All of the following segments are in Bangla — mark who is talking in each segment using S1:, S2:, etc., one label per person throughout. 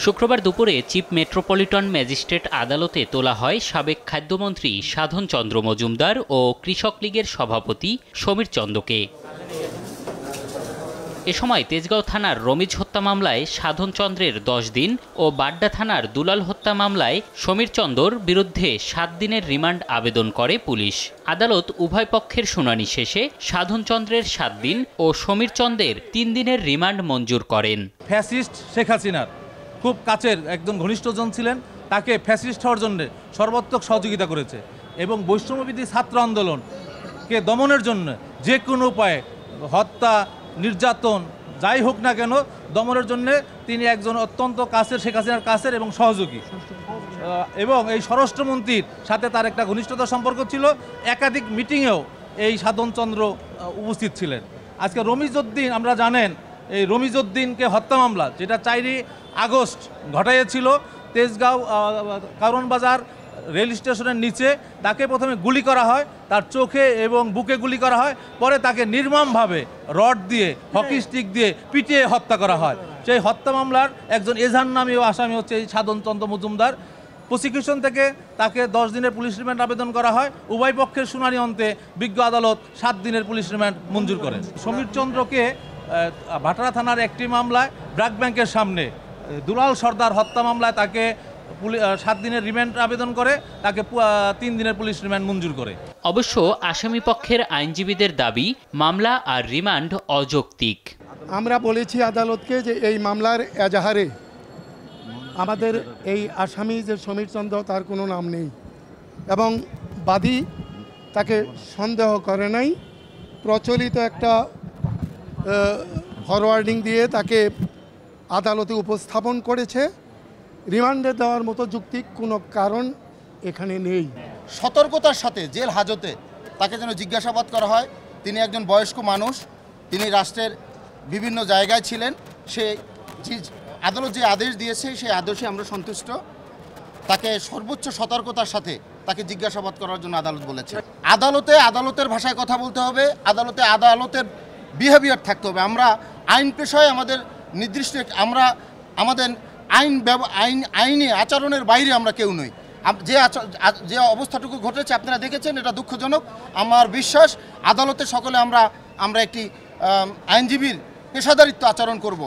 S1: শুক্রবার দুপুরে চিফ মেট্রোপলিটন ম্যাজিস্ট্রেট আদালতে তোলা হয় সাবেক খাদ্যমন্ত্রী সাধন চন্দ্র মজুমদার ও কৃষক লীগের সভাপতি সমীর চন্দকে। এ সময় তেজগাঁও থানার রমিজ হত্যা মামলায় সাধন চন্দ্রের 10 দিন ও বাড্ডা থানার দুলাল হত্যা মামলায় সমীর চন্দর বিরুদ্ধে 7 দিনের রিমান্ড আবেদন করে পুলিশ। আদালত উভয় পক্ষের শুনানি শেষে সাধন চন্দ্রের 7 দিন ও সমীর চন্দ্রের 3 দিনের রিমান্ড মঞ্জুর করেন।
S2: ফ্যাসিস্ট শেখ হাসিনার খুব কাছের একজন ঘনিষ্ঠজন ছিলেন, তাকে ফ্যাসিস্ট হওয়ার জন্য সর্বাত্মক সহযোগিতা করেছে এবং বৈষম্যবিরোধী ছাত্র আন্দোলনকে দমনের জন্য যে কোনো উপায়ে হত্যা, নির্যাতন যাই হোক না কেন দমনের জন্য তিনি একজন অত্যন্ত কাছের শেখ হাসিনার কাছের এবং সহযোগী, এবং এই স্বরাষ্ট্রমন্ত্রীর সাথে তার একটা ঘনিষ্ঠতার সম্পর্ক ছিল। একাধিক মিটিংয়েও এই সাধনচন্দ্র উপস্থিত ছিলেন। আজকে রমিজউদ্দিন, আমরা জানেন এই রমিজউদ্দিনকে হত্যা মামলা যেটা 4 আগস্ট ঘটাইয়েছিল তেজগাঁও কারণ বাজার রেল স্টেশনের নিচে, তাকে প্রথমে গুলি করা হয়, তার চোখে এবং বুকে গুলি করা হয়, পরে তাকে নির্মমভাবে রড দিয়ে, হকি স্টিক দিয়ে পিটিয়ে হত্যা করা হয়। সেই হত্যা মামলার একজন এজাহার নামীয় আসামি হচ্ছে এই সাধনচন্দ্র মজুমদার। প্রসিকিউশন থেকে তাকে 10 দিনের পুলিশ রিমান্ড আবেদন করা হয়। উভয় পক্ষের শুনানি অন্তে বিজ্ঞ আদালত 7 দিনের পুলিশ রিমান্ড মঞ্জুর করেন। সমীর চন্দ্রকে ভাটারা থানার একটি মামলায় ব্র্যাক ব্যাংকের সামনে দুলাল সর্দার হত্যা মামলায় তাকে 7 দিনের রিমান্ড আবেদন করে, তাকে 3 দিনের পুলিশ রিমান্ড মঞ্জুর করে।
S1: অবশ্য আসামি পক্ষের আইনজীবীদের দাবি মামলা আর রিমান্ড অযৌক্তিক।
S3: আমরা বলেছি আদালতকে যে এই মামলার এজাহারে আমাদের এই আসামি যে সমীর চন্দ্র তার কোনো নাম নেই এবং বাদী তাকে সন্দেহ করে নাই। প্রচলিত একটা ফরওয়ার্ডিং দিয়ে তাকে আদালতে উপস্থাপন করেছে। রিমান্ডে দেওয়ার মতো যৌক্তিক কোনো কারণ এখানে নেই।
S4: সতর্কতার সাথে জেল হাজতে তাকে যেন জিজ্ঞাসাবাদ করা হয়। তিনি একজন বয়স্ক মানুষ, তিনি রাষ্ট্রের বিভিন্ন জায়গায় ছিলেন। আদালত যে আদেশ দিয়েছে সেই আদেশে আমরা সন্তুষ্ট। তাকে সর্বোচ্চ সতর্কতার সাথে তাকে জিজ্ঞাসাবাদ করার জন্য আদালত বলেছে। আদালতের ভাষায় কথা বলতে হবে, আদালতের বিহেভিয়ার থাকতে হবে। আমরা আইন পেশায় আমাদের নির্দিষ্ট, আমরা আমাদের আইনে আচরণের বাইরে আমরা কেউ নই। যে অবস্থাটুকু ঘটেছে আপনারা দেখেছেন, এটা দুঃখজনক। আমার বিশ্বাস আদালতে সকলে আমরা একটি আইনজীবীর পেশাদারিত্ব আচরণ করব।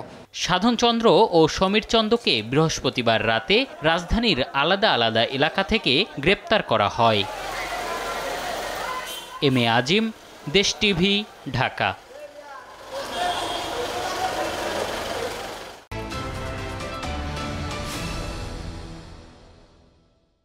S1: সাধন চন্দ্র ও সমীর চন্দ্রকে বৃহস্পতিবার রাতে রাজধানীর আলাদা আলাদা এলাকা থেকে গ্রেপ্তার করা হয়। এম এ আজিম, দেশ টিভি, ঢাকা।